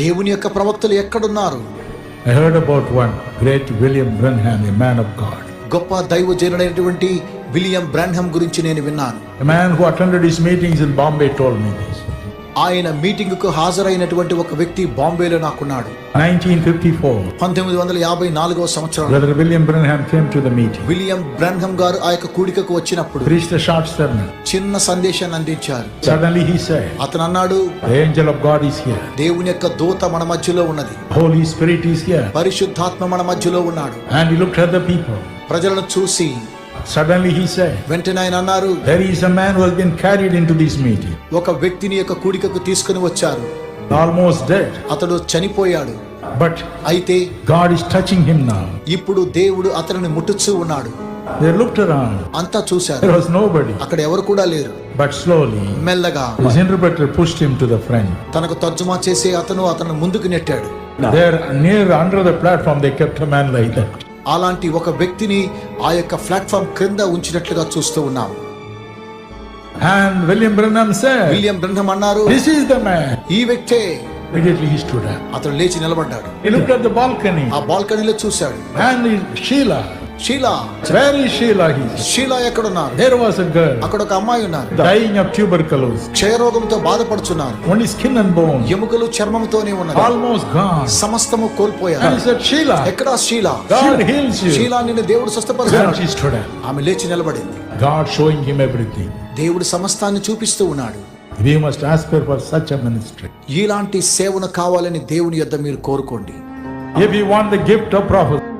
దేవుని యొక్క ప్రవక్తలు ఎక్కడున్నారు? I heard about one great William Branham, a man of God. గొప్ప దైవజనుడైనటువంటి విలియం బ్రాన్హమ్ గురించి నేను విన్నాను. A man who attended his meetings in Bombay told me this. ఆయన మీటింగుకు హాజరైనటువంటి ఒక వ్యక్తి బాంబేలో నాకున్నాడు. 1954. 1954వ సంవత్సరం Brother William Branham came to the meeting. William Branham గారు ఆ యొక్క కూడికకు వచ్చినప్పుడు Preached a short sermon. చిన్న సందేశాన్ని అందించారు. Suddenly he said, అతను అన్నాడు, the angel of God is here. దేవుని యొక్క దూత మన మధ్యలో ఉన్నది. Holy Spirit is here. పరిశుద్ధాత్మ మన మధ్యలో ఉన్నాడు. And he looked at the people. ప్రజలను చూసి Suddenly he said, వెంటనే ఆయన అన్నారు, there is a man who has been carried into this meeting. ఒక వ్యక్తిని యొక్క కూడికకు తీసుకుని వచ్చారు. Almost dead. అతడు చనిపోయాడు. But అయితే God is touching him now. ఇప్పుడు దేవుడు అతనిని ముట్టుచూ ఉన్నాడు. They looked around. అంతా చూశారు. There was nobody. అక్కడ ఎవరు కూడా లేరు. But slowly, మెల్లగా his interpreter pushed him to the front. తనకు తర్జుమా చేసే అతను ముందుకు నెట్టాడు. There, near under the platform, they kept a man like that. అలాంటి ఒక వ్యక్తిని ఆ యొక్క ప్లాట్ఫామ్ క్రింద ఉంచినట్లుగా చూస్తూ ఉన్నాం. And William Branham said, William Branham అన్నారు, this is the man. ఈ వ్యక్తే. Immediately he stood up. అతను లేచి నిలబడ్డాడు. He looked at the balcony. ఆ బాల్కనీలో చూశాడు. And Sheila. Sheela, Where is Sheila? He said. Sheela ఎక్కడున్నారు? There was a girl అక్కడ ఒక అమ్మాయి ఉన్నారు. dying of tuberculosis. క్షయరోగంతో బాధపడుచున్నారు. Only skin and bone. ఎముకలు చర్మంతోనే ఉన్నది. Almost gone. సమస్తము కోల్పోయారు. And he said, Sheila. ఎక్కడా Sheela? God heals you. Sheela, నిన్ను దేవుడు Then స్వస్థపరుస్తాడు. she stood up. ఆమె లేచి నిలబడింది. God showing him everything. దేవుడు సమస్తాన్ని చూపిస్తూ ఉన్నాడు. We must ask her for such a ministry. ఇలాంటి సేవను కావాలని దేవుని యొద్ద మీరు కోరుకోండి. If you want the gift of prophecy,